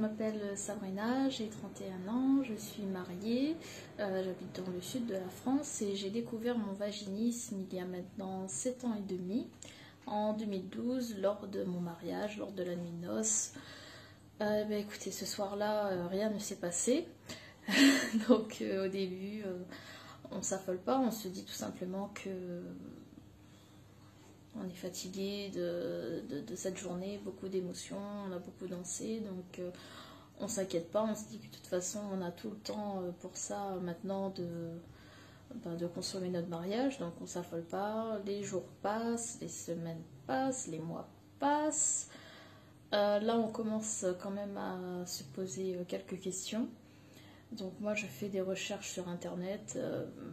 m'appelle Sabrina, j'ai 31 ans, je suis mariée, j'habite dans le sud de la France et j'ai découvert mon vaginisme il y a maintenant 7 ans et demi, en 2012, lors de mon mariage, lors de la nuit de noces. Écoutez, ce soir-là, rien ne s'est passé. Donc au début, on ne s'affole pas, on se dit tout simplement que on est fatigué de cette journée, beaucoup d'émotions, on a beaucoup dansé, donc on s'inquiète pas, on se dit que de toute façon on a tout le temps pour ça maintenant de consommer notre mariage, donc on s'affole pas, les jours passent, les semaines passent, les mois passent. Là on commence quand même à se poser quelques questions. Donc moi je fais des recherches sur internet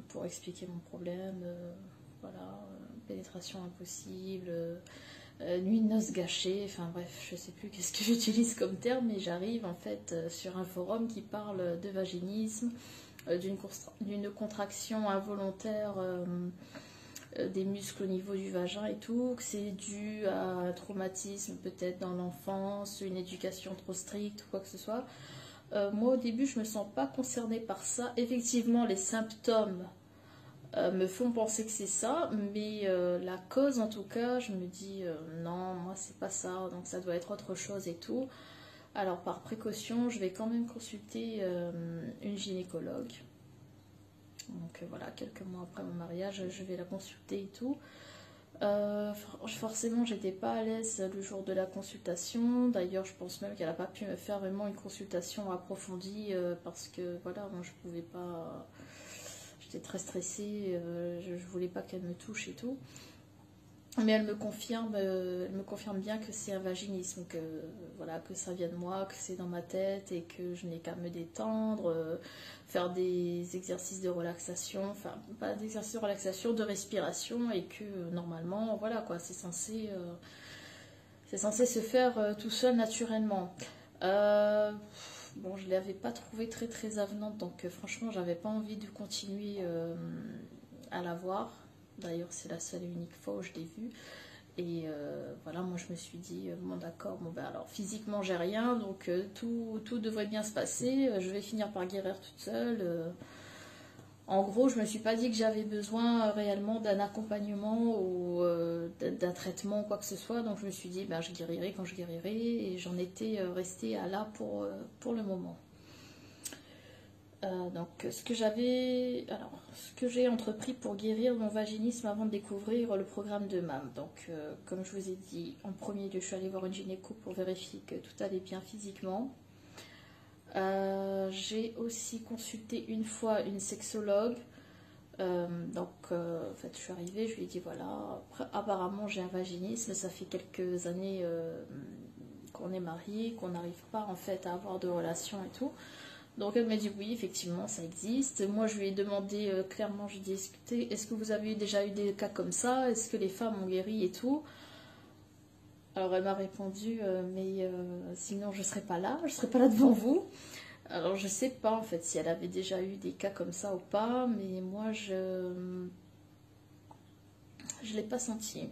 pour expliquer mon problème, voilà, pénétration impossible, nuit de noces gâchée, enfin bref, je sais plus qu'est-ce que j'utilise comme terme, mais j'arrive en fait sur un forum qui parle de vaginisme, d'une contraction involontaire des muscles au niveau du vagin et tout, que c'est dû à un traumatisme peut-être dans l'enfance, une éducation trop stricte ou quoi que ce soit. Moi au début je me sens pas concernée par ça. Effectivement les symptômes me font penser que c'est ça, mais la cause en tout cas je me dis non, moi c'est pas ça, donc ça doit être autre chose et tout. Alors par précaution je vais quand même consulter une gynécologue. Donc voilà, quelques mois après mon mariage je vais la consulter et tout. Forcément j'étais pas à l'aise le jour de la consultation, d'ailleurs je pense même qu'elle n'a pas pu me faire vraiment une consultation approfondie parce que voilà, moi je pouvais pas, j'étais très stressée, je voulais pas qu'elle me touche et tout, mais elle me confirme bien que c'est un vaginisme, que voilà, que ça vient de moi, que c'est dans ma tête et que je n'ai qu'à me détendre, faire des exercices de relaxation, enfin pas d'exercices de relaxation, de respiration, et que normalement voilà quoi, c'est censé se faire tout seul naturellement. Bon, je ne l'avais pas trouvée très très avenante, donc franchement j'avais pas envie de continuer à la voir. D'ailleurs c'est la seule et unique fois où je l'ai vue. Et voilà, moi je me suis dit, bon d'accord, bon ben alors physiquement j'ai rien, donc tout devrait bien se passer, je vais finir par guérir toute seule. En gros, je me suis pas dit que j'avais besoin réellement d'un accompagnement ou d'un traitement ou quoi que ce soit, donc je me suis dit, ben je guérirai quand je guérirai, et j'en étais restée à là pour le moment. Donc ce que j'ai entrepris pour guérir mon vaginisme avant de découvrir le programme de MAM. Donc comme je vous ai dit, en premier lieu je suis allée voir une gynéco pour vérifier que tout allait bien physiquement. J'ai aussi consulté une fois une sexologue. En fait je suis arrivée, je lui ai dit voilà, apparemment j'ai un vaginisme, ça fait quelques années qu'on est mariés, qu'on n'arrive pas en fait à avoir de relations et tout. Donc elle m'a dit oui, effectivement, ça existe. Moi, je lui ai demandé clairement, je lui ai dit, est-ce que vous avez déjà eu des cas comme ça? Est-ce que les femmes ont guéri et tout? Alors elle m'a répondu, mais sinon je ne serais pas là, je ne serais pas là devant vous. Alors je ne sais pas en fait si elle avait déjà eu des cas comme ça ou pas, mais moi je l'ai pas senti.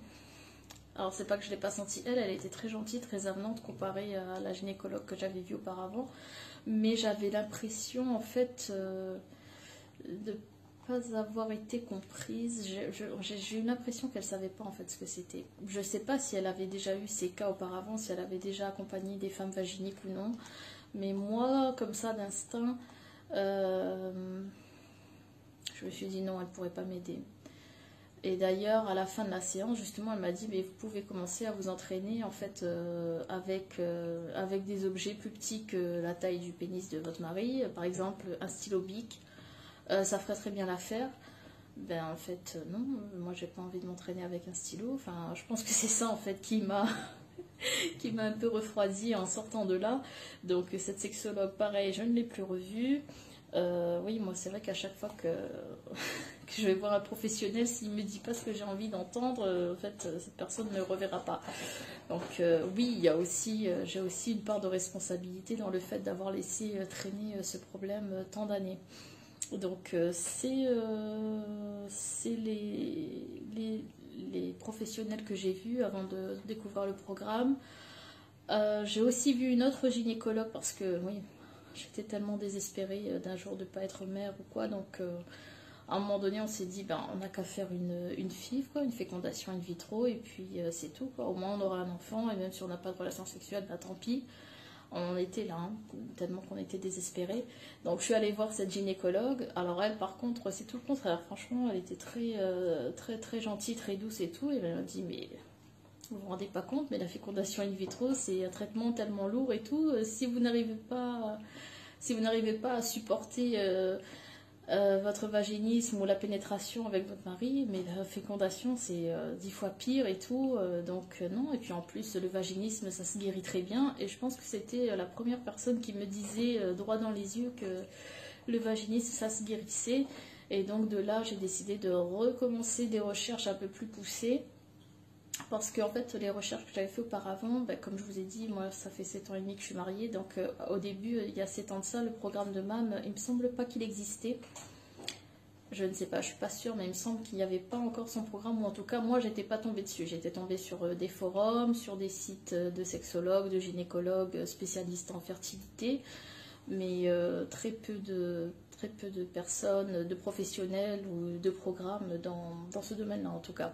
Alors c'est pas que je l'ai pas senti elle était très gentille, très avenante comparée à la gynécologue que j'avais vue auparavant. Mais j'avais l'impression en fait de pas avoir été comprise. J'ai eu l'impression qu'elle savait pas en fait ce que c'était. Je sais pas si elle avait déjà eu ces cas auparavant, si elle avait déjà accompagné des femmes vaginiques ou non, mais moi comme ça d'instinct je me suis dit non, elle pourrait pas m'aider. Et d'ailleurs, à la fin de la séance, justement, elle m'a dit mais vous pouvez commencer à vous entraîner en fait avec des objets plus petits que la taille du pénis de votre mari. Par exemple, un stylo bic, ça ferait très bien l'affaire. Ben en fait, non, moi j'ai pas envie de m'entraîner avec un stylo. Enfin, je pense que c'est ça en fait qui m'a un peu refroidi en sortant de là. Donc cette sexologue, pareil, je ne l'ai plus revue. Oui, moi c'est vrai qu'à chaque fois que je vais voir un professionnel, s'il ne me dit pas ce que j'ai envie d'entendre, en fait cette personne ne me reverra pas. Donc oui, il y a aussi, j'ai aussi une part de responsabilité dans le fait d'avoir laissé traîner ce problème tant d'années. Donc c'est les professionnels que j'ai vus avant de découvrir le programme. J'ai aussi vu une autre gynécologue parce que oui, j'étais tellement désespérée d'un jour de ne pas être mère ou quoi. Donc à un moment donné, on s'est dit, ben, on n'a qu'à faire une FIV, quoi, une fécondation in vitro, et puis c'est tout, quoi. Au moins on aura un enfant, et même si on n'a pas de relation sexuelle, ben, tant pis. On était là, hein, tellement qu'on était désespérés. Donc je suis allée voir cette gynécologue. Alors elle, par contre, c'est tout le contraire. Franchement, elle était très gentille, très douce et tout. Et elle m'a dit, mais vous vous rendez pas compte, mais la fécondation in vitro, c'est un traitement tellement lourd et tout. Si vous n'arrivez pas à supporter votre vaginisme ou la pénétration avec votre mari, mais la fécondation c'est 10 fois pire et tout, donc non. Et puis en plus le vaginisme ça se guérit très bien, et je pense que c'était la première personne qui me disait droit dans les yeux que le vaginisme ça se guérissait. Et donc de là j'ai décidé de recommencer des recherches un peu plus poussées, parce que en fait les recherches que j'avais fait auparavant, ben, comme je vous ai dit, moi ça fait 7 ans et demi que je suis mariée, donc au début il y a 7 ans de ça, le programme de MAM, il me semble pas qu'il existait. Je ne sais pas, je suis pas sûre, mais il me semble qu'il n'y avait pas encore son programme, ou en tout cas moi j'étais pas tombée dessus. J'étais tombée sur des forums, sur des sites de sexologues, de gynécologues spécialistes en fertilité, mais très peu de personnes, de professionnels ou de programmes dans ce domaine-là en tout cas.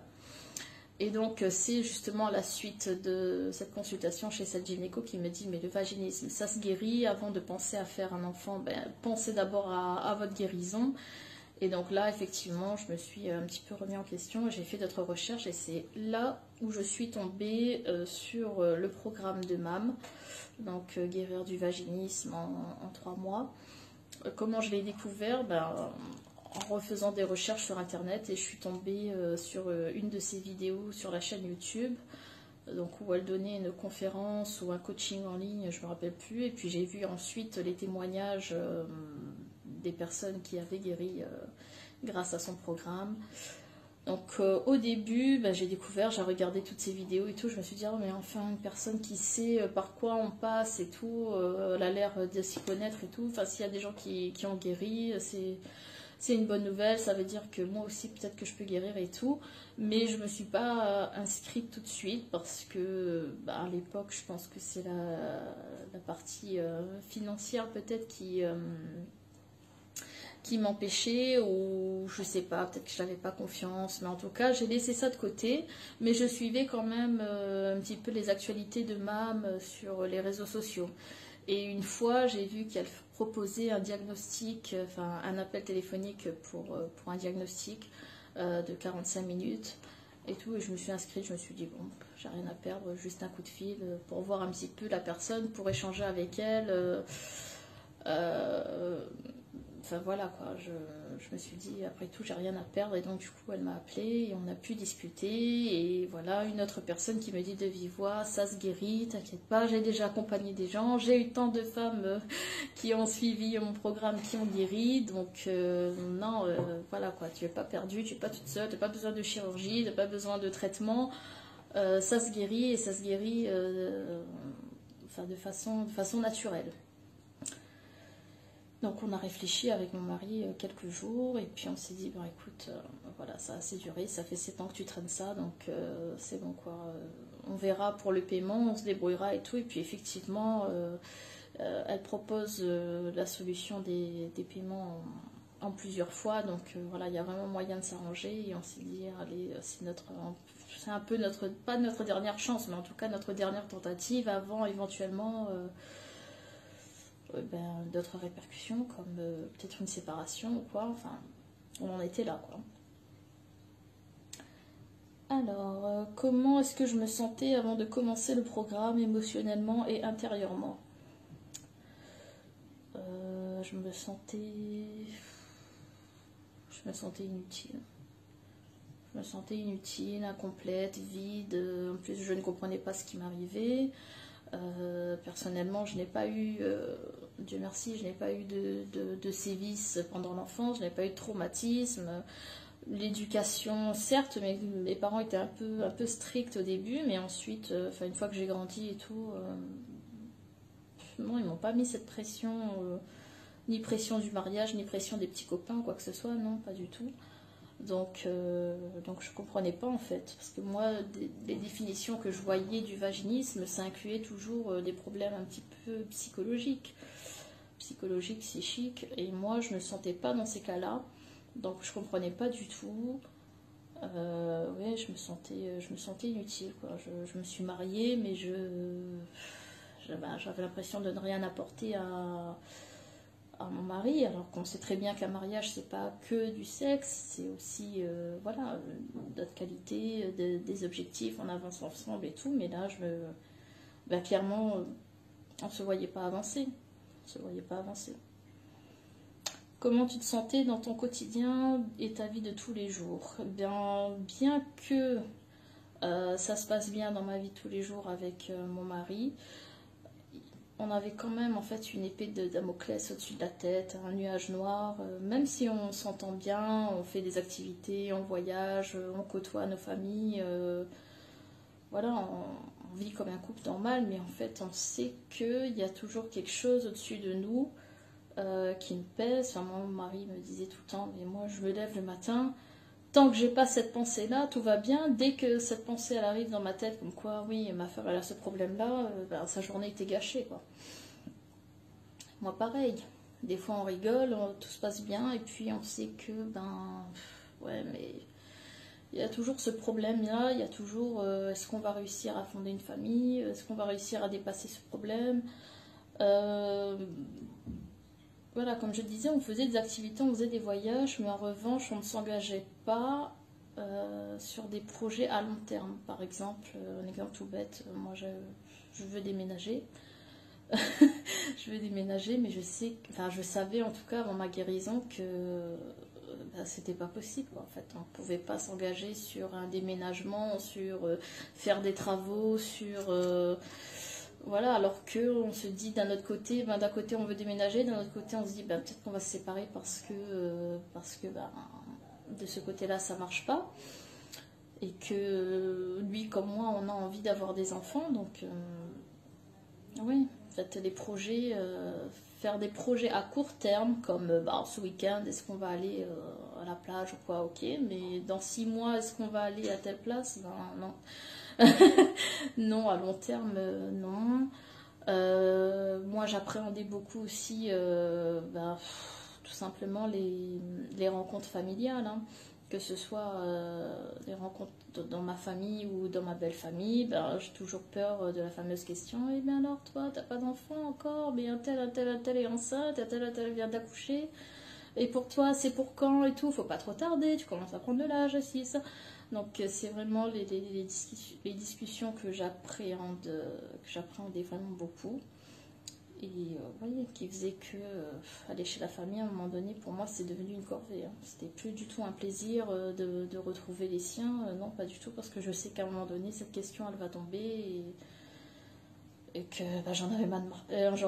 Et donc c'est justement la suite de cette consultation chez cette gynéco qui me dit, mais le vaginisme ça se guérit, avant de penser à faire un enfant, ben, pensez d'abord à votre guérison. Et donc là effectivement je me suis un petit peu remis en question, j'ai fait d'autres recherches, et c'est là où je suis tombée sur le programme de MAM, donc guérir du vaginisme en 3 mois. Comment je l'ai découvert? En refaisant des recherches sur internet, et je suis tombée sur une de ses vidéos sur la chaîne YouTube, donc où elle donnait une conférence ou un coaching en ligne, je ne me rappelle plus, et puis j'ai vu ensuite les témoignages des personnes qui avaient guéri grâce à son programme. Donc au début, j'ai découvert, j'ai regardé toutes ces vidéos et tout, je me suis dit, oh, mais enfin une personne qui sait par quoi on passe et tout, elle a l'air de s'y connaître et tout, enfin s'il y a des gens qui ont guéri, c'est une bonne nouvelle, ça veut dire que moi aussi peut-être que je peux guérir et tout. Mais je ne me suis pas inscrite tout de suite parce que à l'époque je pense que c'est la partie financière peut-être qui m'empêchait, ou je sais pas, peut-être que je n'avais pas confiance, mais en tout cas j'ai laissé ça de côté. Mais je suivais quand même un petit peu les actualités de MAM sur les réseaux sociaux. Et une fois, j'ai vu qu'elle proposait un diagnostic, enfin un appel téléphonique pour un diagnostic de 45 minutes et tout. Et je me suis inscrite, je me suis dit, bon, j'ai rien à perdre, juste un coup de fil pour voir un petit peu la personne, pour échanger avec elle. Enfin voilà quoi, je me suis dit, après tout, j'ai rien à perdre. Et donc du coup, elle m'a appelée et on a pu discuter. Et voilà, une autre personne qui me dit de vive voix, ça se guérit, t'inquiète pas, j'ai déjà accompagné des gens, j'ai eu tant de femmes qui ont suivi mon programme, qui ont guéri. Donc non, voilà quoi, tu n'es pas perdue, tu n'es pas toute seule, tu n'as pas besoin de chirurgie, tu n'as pas besoin de traitement. Ça se guérit, et ça se guérit enfin, de façon naturelle. Donc on a réfléchi avec mon mari quelques jours, et puis on s'est dit, bon écoute, voilà, ça a assez duré, ça fait 7 ans que tu traînes ça, donc c'est bon quoi, on verra pour le paiement, on se débrouillera et tout. Et puis effectivement, elle propose la solution des paiements en plusieurs fois, donc voilà, il y a vraiment moyen de s'arranger, et on s'est dit, allez, c'est un peu pas notre dernière chance, mais en tout cas notre dernière tentative avant éventuellement d'autres répercussions, comme peut-être une séparation ou quoi, enfin on en était là quoi. Alors comment est-ce que je me sentais avant de commencer le programme, émotionnellement et intérieurement? Je me sentais inutile. Je me sentais inutile, incomplète, vide. En plus, je ne comprenais pas ce qui m'arrivait. Personnellement, je n'ai pas eu, Dieu merci, je n'ai pas eu de sévices pendant l'enfance, je n'ai pas eu de traumatisme. L'éducation, certes, mes parents étaient un peu stricts au début, mais ensuite, une fois que j'ai grandi et tout, non, ils m'ont pas mis cette pression, ni pression du mariage, ni pression des petits copains, quoi que ce soit, non, pas du tout. Donc je comprenais pas en fait, parce que moi, les définitions que je voyais du vaginisme, ça incluait toujours des problèmes un petit peu psychologiques, psychiques, et moi je ne me sentais pas dans ces cas-là, donc je comprenais pas du tout. Ouais, je me sentais inutile, quoi. Je me suis mariée, mais j'avais l'impression de ne rien apporter à mon mari, alors qu'on sait très bien qu'un mariage c'est pas que du sexe, c'est aussi voilà, notre qualité, des objectifs, on avance ensemble et tout, mais là clairement on se voyait pas avancer, Comment tu te sentais dans ton quotidien et ta vie de tous les jours? Bien que ça se passe bien dans ma vie de tous les jours avec mon mari, on avait quand même en fait une épée de Damoclès au-dessus de la tête, un nuage noir. Même si on s'entend bien, on fait des activités, on voyage, on côtoie nos familles, voilà, on vit comme un couple normal, mais en fait on sait qu'il y a toujours quelque chose au-dessus de nous qui me pèse. Enfin, moi, mon mari me disait tout le temps, mais moi je me lève le matin, tant que j'ai pas cette pensée-là, tout va bien. Dès que cette pensée elle arrive dans ma tête, comme quoi, oui, ma femme elle a ce problème-là, sa journée était gâchée, quoi. Moi, pareil. Des fois, on rigole, tout se passe bien, et puis on sait que, ouais, mais il y a toujours ce problème-là, il y a toujours, est-ce qu'on va réussir à fonder une famille, est-ce qu'on va réussir à dépasser ce problème. Voilà, comme je disais, on faisait des activités, on faisait des voyages, mais en revanche, on ne s'engageait pas sur des projets à long terme. Par exemple, un exemple tout bête, moi je veux déménager. Je veux déménager, mais je savais en tout cas avant ma guérison que c'était pas possible, quoi. En fait, on pouvait pas s'engager sur un déménagement, sur faire des travaux, sur voilà, alors que on se dit d'un autre côté, d'un côté on veut déménager, d'un autre côté on se dit peut-être qu'on va se séparer parce que de ce côté-là ça marche pas, et que lui comme moi on a envie d'avoir des enfants, donc oui, en fait les projets, faire des projets à court terme comme ce week-end est-ce qu'on va aller à la plage ou quoi, ok, mais dans 6 mois est-ce qu'on va aller à telle place, non. Non, à long terme, non. Moi, j'appréhendais beaucoup aussi, tout simplement, les rencontres familiales, hein. Que ce soit les rencontres dans ma famille ou dans ma belle famille, j'ai toujours peur de la fameuse question, eh bien alors, toi, t'as pas d'enfant encore, mais un tel est enceinte, un tel vient d'accoucher, et pour toi, c'est pour quand et tout, faut pas trop tarder, tu commences à prendre de l'âge aussi, ça. Donc c'est vraiment les discussions que j'appréhendais vraiment beaucoup. Et voyez, qui faisait que aller chez la famille à un moment donné, pour moi, c'est devenu une corvée, hein. C'était plus du tout un plaisir de retrouver les siens, non, pas du tout, parce que je sais qu'à un moment donné, cette question, elle va tomber, et que j'en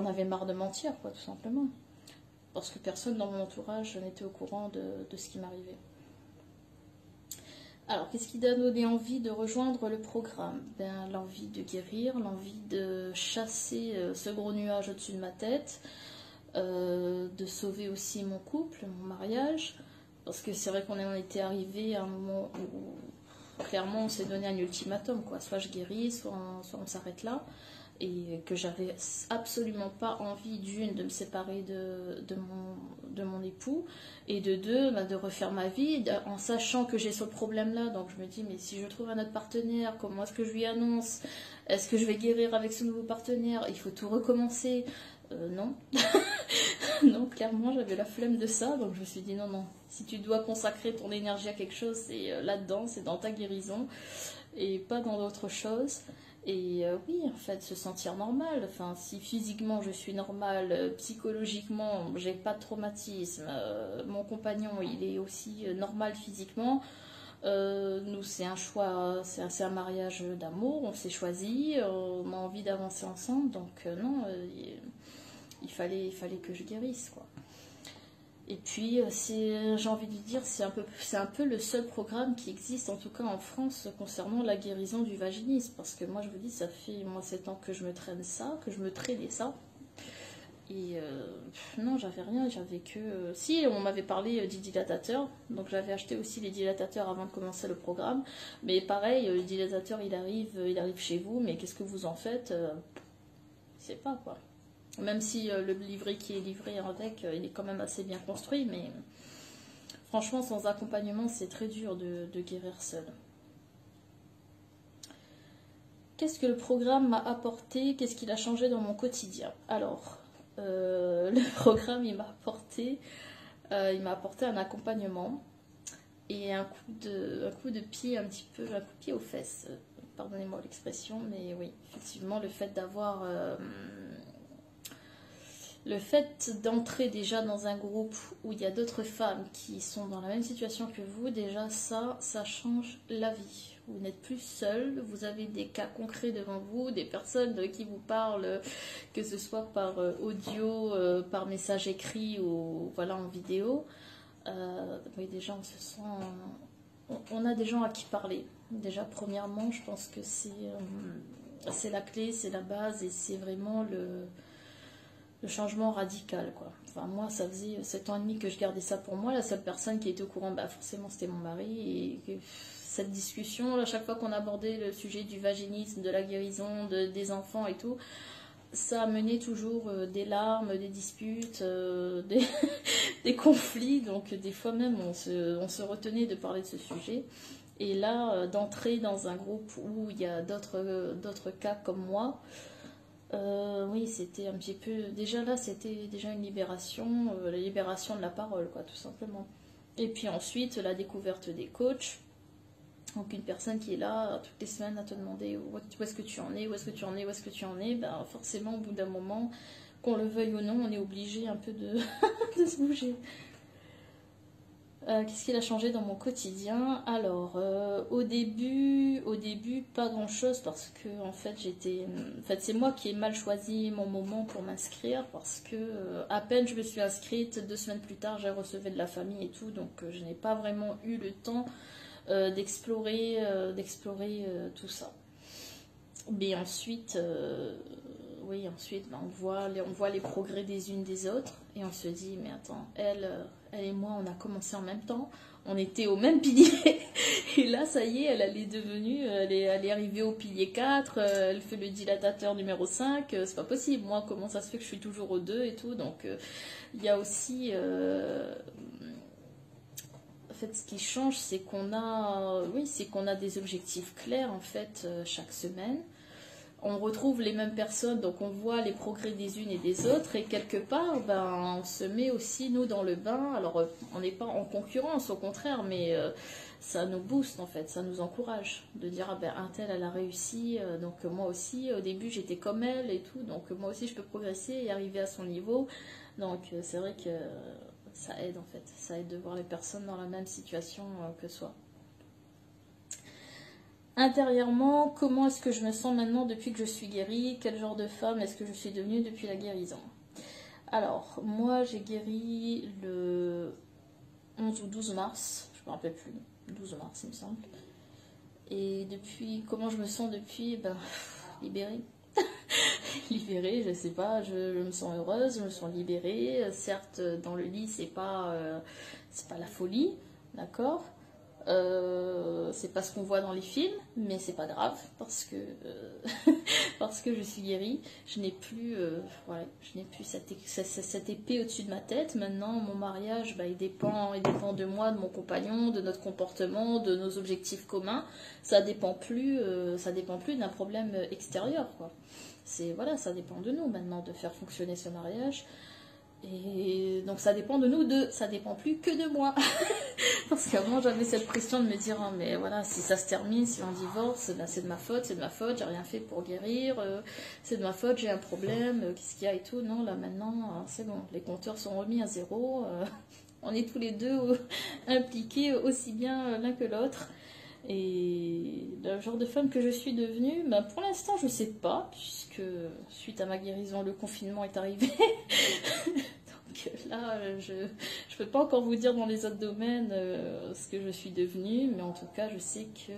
avais marre de mentir, quoi, tout simplement. Parce que personne dans mon entourage n'était au courant de ce qui m'arrivait. Alors, qu'est-ce qui t'a donné envie de rejoindre le programme? L'envie de guérir, l'envie de chasser ce gros nuage au-dessus de ma tête, de sauver aussi mon couple, mon mariage, parce que c'est vrai qu'on en était arrivé à un moment où clairement on s'est donné un ultimatum, quoi. Soit je guéris, soit on s'arrête là, et que j'avais absolument pas envie, d'une, de me séparer de mon époux, et de deux, de refaire ma vie, en sachant que j'ai ce problème-là. Donc je me dis, mais si je trouve un autre partenaire, comment est-ce que je lui annonce? Est-ce que je vais guérir avec ce nouveau partenaire? Il faut tout recommencer. Non. Non, clairement, j'avais la flemme de ça, donc je me suis dit, non, si tu dois consacrer ton énergie à quelque chose, c'est là-dedans, c'est dans ta guérison, et pas dans d'autres choses. Et oui, en fait, se sentir normal. Enfin, si physiquement je suis normale, psychologiquement j'ai pas de traumatisme, mon compagnon il est aussi normal physiquement. Nous, c'est un choix, c'est un mariage d'amour, on s'est choisi, on a envie d'avancer ensemble, donc non, il fallait que je guérisse, quoi. Et puis, j'ai envie de dire, c'est un peu le seul programme qui existe, en tout cas en France, concernant la guérison du vaginisme. Parce que moi, je vous dis, ça fait 7 ans que je me traînais ça. Et non, j'avais rien, j'avais que... Si, on m'avait parlé du dilatateur, donc j'avais acheté aussi les dilatateurs avant de commencer le programme. Mais pareil, le dilatateur, il arrive chez vous, mais qu'est-ce que vous en faites? Je sais pas, quoi. Même si le livret qui est livré avec, il est quand même assez bien construit, mais franchement, sans accompagnement, c'est très dur de guérir seul. Qu'est-ce que le programme m'a apporté? Qu'est-ce qu'il a changé dans mon quotidien? Alors, le programme, il m'a apporté un accompagnement et un coup de pied un petit peu, un coup de pied aux fesses. Pardonnez-moi l'expression, mais oui, effectivement, le fait d'entrer déjà dans un groupe où il y a d'autres femmes qui sont dans la même situation que vous, déjà ça change la vie. Vous n'êtes plus seul, vous avez des cas concrets devant vous, des personnes qui vous parlent, que ce soit par audio, par message écrit ou voilà en vidéo. Oui, déjà on se sent... On a des gens à qui parler. Déjà, premièrement, je pense que c'est la clé, c'est la base et c'est vraiment le changement radical, quoi. Enfin, moi, ça faisait 7 ans et demi que je gardais ça pour moi. La seule personne qui était au courant, bah, forcément, c'était mon mari. Et cette discussion, à chaque fois qu'on abordait le sujet du vaginisme, de la guérison, des enfants et tout, ça amenait toujours des larmes, des disputes, des conflits. Donc, des fois même, on se retenait de parler de ce sujet. Et là, d'entrer dans un groupe où il y a d'autres cas comme moi, oui, c'était un petit peu... Déjà là, c'était déjà une libération, la libération de la parole, quoi, tout simplement. Et puis ensuite, la découverte des coachs. Donc une personne qui est là toutes les semaines à te demander où est-ce que tu en es, où est-ce que tu en es, où est-ce que tu en es, ben forcément, au bout d'un moment, qu'on le veuille ou non, on est obligé un peu de, de se bouger. Qu'est-ce qu'il a changé dans mon quotidien? Alors, au début, pas grand-chose parce que en fait, c'est moi qui ai mal choisi mon moment pour m'inscrire parce que à peine je me suis inscrite, 2 semaines plus tard, j'ai reçu de la famille et tout, donc je n'ai pas vraiment eu le temps d'explorer tout ça. Mais ensuite, oui, ensuite, ben, on voit les progrès des unes des autres et on se dit, mais attends, elle et moi, on a commencé en même temps, on était au même pilier et là, ça y est, elle est arrivée au pilier 4, elle fait le dilatateur numéro 5, c'est pas possible. Moi, comment ça se fait que je suis toujours au 2 et tout, donc il y a aussi... En fait, ce qui change, c'est qu'on a des objectifs clairs en fait chaque semaine. On retrouve les mêmes personnes, donc on voit les progrès des unes et des autres, et quelque part, ben, on se met aussi, nous, dans le bain. Alors, on n'est pas en concurrence, au contraire, mais ça nous booste, en fait, ça nous encourage, de dire, ah ben, un tel, elle a réussi, donc moi aussi, au début, j'étais comme elle, et tout, donc moi aussi, je peux progresser et arriver à son niveau. Donc, c'est vrai que ça aide, en fait, ça aide de voir les personnes dans la même situation que soi. Intérieurement, comment est-ce que je me sens maintenant depuis que je suis guérie? Quel genre de femme est-ce que je suis devenue depuis la guérison? Alors, moi j'ai guéri le 11 ou 12 mars, je me rappelle plus, 12 mars il me semble. Et depuis, comment je me sens depuis? Ben, libérée. Libérée, je sais pas, je me sens heureuse, je me sens libérée. Certes, dans le lit, c'est pas la folie, d'accord? C'est pas ce qu'on voit dans les films, mais c'est pas grave parce que parce que je suis guérie. Je n'ai plus cette épée au-dessus de ma tête. Maintenant, mon mariage, bah, il dépend de moi, de mon compagnon, de notre comportement, de nos objectifs communs. Ça dépend plus d'un problème extérieur, quoi. Ça dépend de nous maintenant de faire fonctionner ce mariage. Et donc ça dépend de nous deux, ça dépend plus que de moi. Parce qu'avant j'avais cette pression de me dire, oh, mais voilà, si ça se termine, si on divorce, ben, c'est de ma faute, j'ai rien fait pour guérir, c'est de ma faute, j'ai un problème, qu'est-ce qu'il y a et tout. Non, là maintenant, c'est bon, les compteurs sont remis à zéro, on est tous les deux impliqués aussi bien l'un que l'autre. Et le genre de femme que je suis devenue, ben pour l'instant je sais pas, puisque suite à ma guérison, le confinement est arrivé. Donc là, je peux pas encore vous dire dans les autres domaines ce que je suis devenue, mais en tout cas, je sais que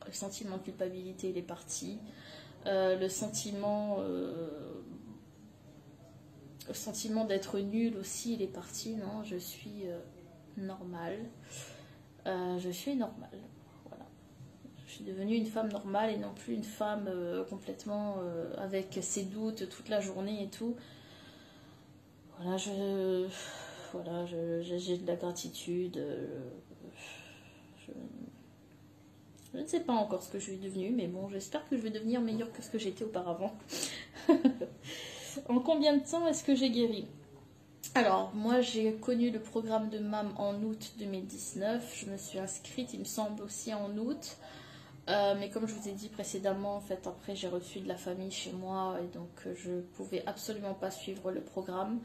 le sentiment de culpabilité, il est parti. Le sentiment Le sentiment d'être nulle aussi, il est parti. Non, je suis normale. Je suis normale. Voilà. Je suis devenue une femme normale et non plus une femme complètement avec ses doutes toute la journée et tout. Voilà, j'ai de la gratitude. Je ne sais pas encore ce que je suis devenue, mais bon, j'espère que je vais devenir meilleure que ce que j'étais auparavant. En combien de temps est-ce que j'ai guéri? Alors, moi, j'ai connu le programme de MAM en août 2019. Je me suis inscrite, il me semble, aussi en août. Mais comme je vous ai dit précédemment, en fait, après, j'ai reçu de la famille chez moi et donc je ne pouvais absolument pas suivre le programme.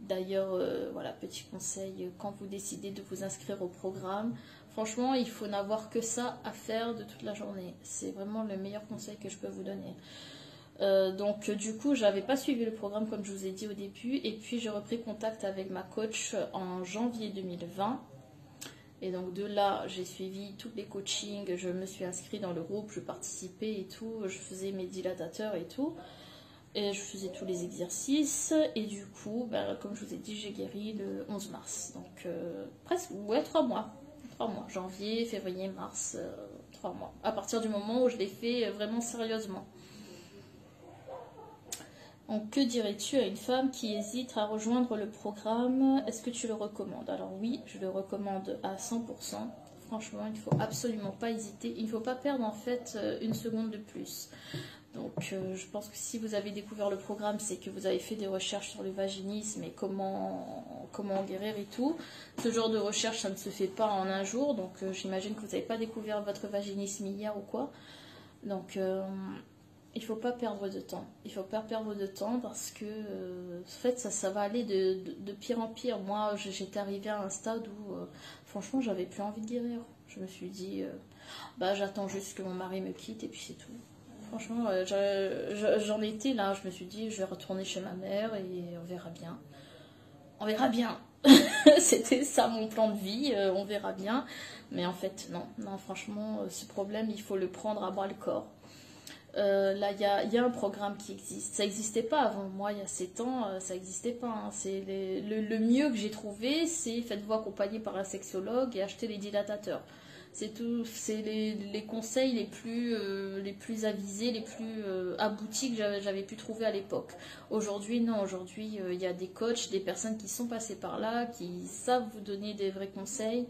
D'ailleurs, voilà, petit conseil, quand vous décidez de vous inscrire au programme, franchement, il faut n'avoir que ça à faire de toute la journée. C'est vraiment le meilleur conseil que je peux vous donner. Donc du coup, j'avais pas suivi le programme comme je vous ai dit au début, et puis j'ai repris contact avec ma coach en janvier 2020. Et donc de là, j'ai suivi tous les coachings, je me suis inscrite dans le groupe, je participais et tout, je faisais mes dilatateurs et tout. Et je faisais tous les exercices et du coup, bah, comme je vous ai dit, j'ai guéri le 11 mars. Donc presque, ouais, 3 mois. 3 mois, janvier, février, mars, 3 mois. À partir du moment où je l'ai fait vraiment sérieusement. Donc que dirais-tu à une femme qui hésite à rejoindre le programme? Est-ce que tu le recommandes? Alors oui, je le recommande à 100%. Franchement, il ne faut absolument pas hésiter. Il ne faut pas perdre en fait une seconde de plus. Donc je pense que si vous avez découvert le programme, c'est que vous avez fait des recherches sur le vaginisme et comment en guérir et tout. Ce genre de recherche, ça ne se fait pas en un jour, donc j'imagine que vous n'avez pas découvert votre vaginisme hier ou quoi. Donc il ne faut pas perdre de temps. Il ne faut pas perdre de temps parce que en fait ça va aller de pire en pire. Moi j'étais arrivée à un stade où franchement j'avais plus envie de guérir. Je me suis dit bah j'attends juste que mon mari me quitte et puis c'est tout. Franchement, j'en étais là, je me suis dit, je vais retourner chez ma mère et on verra bien. On verra bien. C'était ça mon plan de vie, on verra bien. Mais en fait, non, franchement, ce problème, il faut le prendre à bras le corps. Là, il y a un programme qui existe. Ça n'existait pas avant. Moi, il y a 7 ans, ça n'existait pas. Hein. C'est le mieux que j'ai trouvé, c'est faites-vous accompagner par un sexologue et achetez les dilatateurs. C'est tout, c'est les conseils les plus avisés, les plus aboutis que j'avais pu trouver à l'époque. Aujourd'hui, non, aujourd'hui, il y a des coachs, des personnes qui sont passées par là, qui savent vous donner des vrais conseils.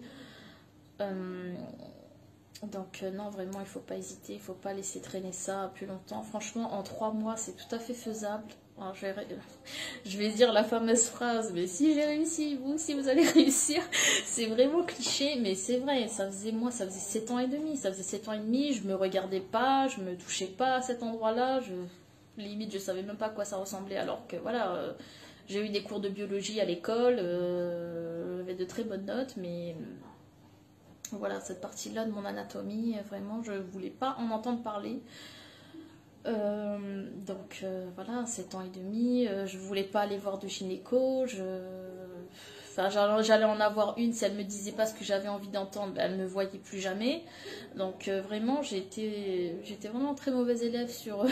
Donc non, vraiment, il ne faut pas hésiter, il ne faut pas laisser traîner ça plus longtemps. Franchement, en 3 mois, c'est tout à fait faisable. Alors, je vais dire la fameuse phrase, mais si j'ai réussi, vous aussi vous allez réussir. C'est vraiment cliché, mais c'est vrai. Ça faisait 7 ans et demi. Ça faisait 7 ans et demi, je me regardais pas, je me touchais pas à cet endroit-là. Limite, je savais même pas à quoi ça ressemblait. Alors que voilà, j'ai eu des cours de biologie à l'école, j'avais de très bonnes notes, mais voilà, cette partie-là de mon anatomie, vraiment, je voulais pas en entendre parler. Donc voilà, 7 ans et demi, je voulais pas aller voir de gynéco, enfin, j'allais en avoir une, si elle me disait pas ce que j'avais envie d'entendre, ben, elle me voyait plus jamais. Donc vraiment, j'étais vraiment très mauvaise élève sur,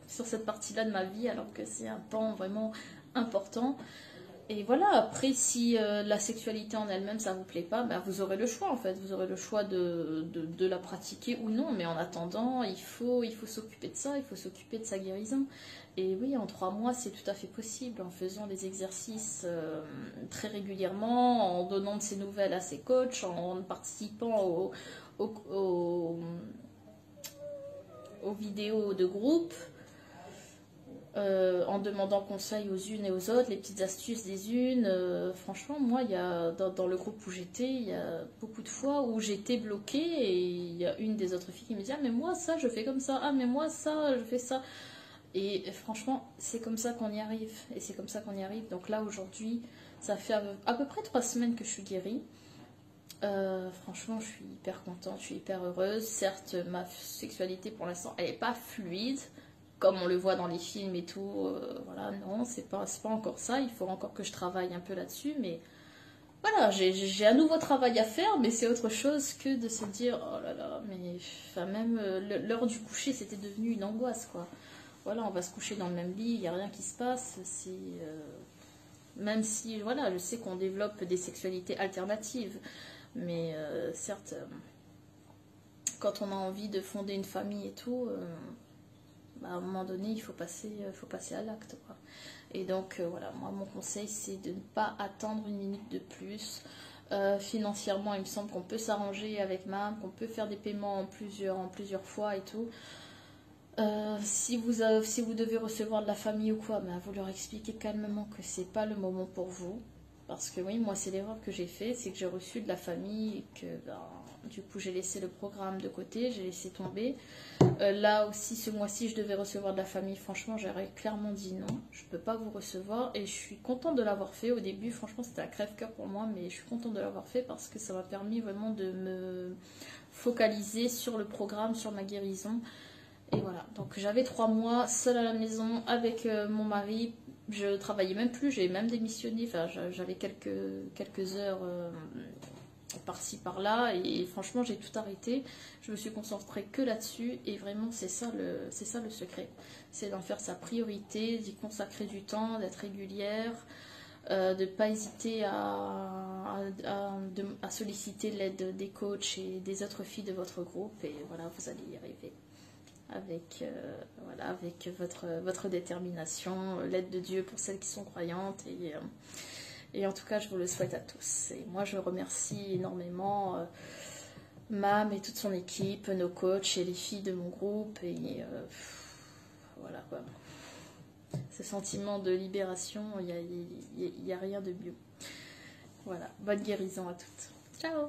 sur cette partie-là de ma vie, alors que c'est un pan vraiment important. Et voilà, après, si la sexualité en elle-même, ça vous plaît pas, ben, vous aurez le choix en fait. Vous aurez le choix de la pratiquer ou non. Mais en attendant, il faut s'occuper de ça, il faut s'occuper de sa guérison. Et oui, en 3 mois, c'est tout à fait possible, en faisant des exercices très régulièrement, en donnant de ses nouvelles à ses coachs, en participant aux vidéos de groupe. En demandant conseil aux unes et aux autres, les petites astuces des unes. Franchement, moi, il y a, dans le groupe où j'étais, il y a beaucoup de fois où j'étais bloquée et il y a une des autres filles qui me dit « Ah, mais moi, ça, je fais comme ça. Ah, mais moi, ça, je fais ça. » Et franchement, c'est comme ça qu'on y arrive. Et c'est comme ça qu'on y arrive. Donc là, aujourd'hui, ça fait à peu près 3 semaines que je suis guérie. Franchement, je suis hyper contente, je suis hyper heureuse. Certes, ma sexualité, pour l'instant, elle n'est pas fluide, comme on le voit dans les films et tout, voilà, non, c'est pas encore ça, il faut encore que je travaille un peu là-dessus, mais voilà, j'ai un nouveau travail à faire, mais c'est autre chose que de se dire, oh là là, mais enfin, même l'heure du coucher, c'était devenu une angoisse, quoi. voilà, on va se coucher dans le même lit, il n'y a rien qui se passe. Même si, voilà, je sais qu'on développe des sexualités alternatives, mais certes, quand on a envie de fonder une famille et tout, bah, à un moment donné, il faut passer à l'acte, quoi. Et donc, voilà, moi, mon conseil, c'est de ne pas attendre une minute de plus. Financièrement, il me semble qu'on peut s'arranger avec MAM, qu'on peut faire des paiements en plusieurs fois et tout. Si vous devez recevoir de la famille ou quoi, ben, vous leur expliquez calmement que c'est pas le moment pour vous. Parce que oui, moi c'est l'erreur que j'ai fait, c'est que j'ai reçu de la famille et que ben, du coup j'ai laissé le programme de côté, j'ai laissé tomber. Là aussi, ce mois-ci, je devais recevoir de la famille. Franchement, j'aurais clairement dit non, je peux pas vous recevoir. Et je suis contente de l'avoir fait. Au début, franchement, c'était un crève-cœur pour moi, mais je suis contente de l'avoir fait parce que ça m'a permis vraiment de me focaliser sur le programme, sur ma guérison. Et voilà, donc j'avais 3 mois seule à la maison avec mon mari. Je travaillais même plus, j'ai même démissionné. Enfin, j'avais quelques heures par-ci par-là et franchement j'ai tout arrêté. Je me suis concentrée que là-dessus et vraiment c'est ça le secret. C'est d'en faire sa priorité, d'y consacrer du temps, d'être régulière, de ne pas hésiter à solliciter l'aide des coachs et des autres filles de votre groupe et voilà, vous allez y arriver. Avec votre détermination, l'aide de Dieu pour celles qui sont croyantes. Et en tout cas, je vous le souhaite à tous. Et moi, je remercie énormément Mam et toute son équipe, nos coachs et les filles de mon groupe. Et voilà quoi. Ce sentiment de libération, il n'y a rien de mieux. Voilà, bonne guérison à toutes. Ciao!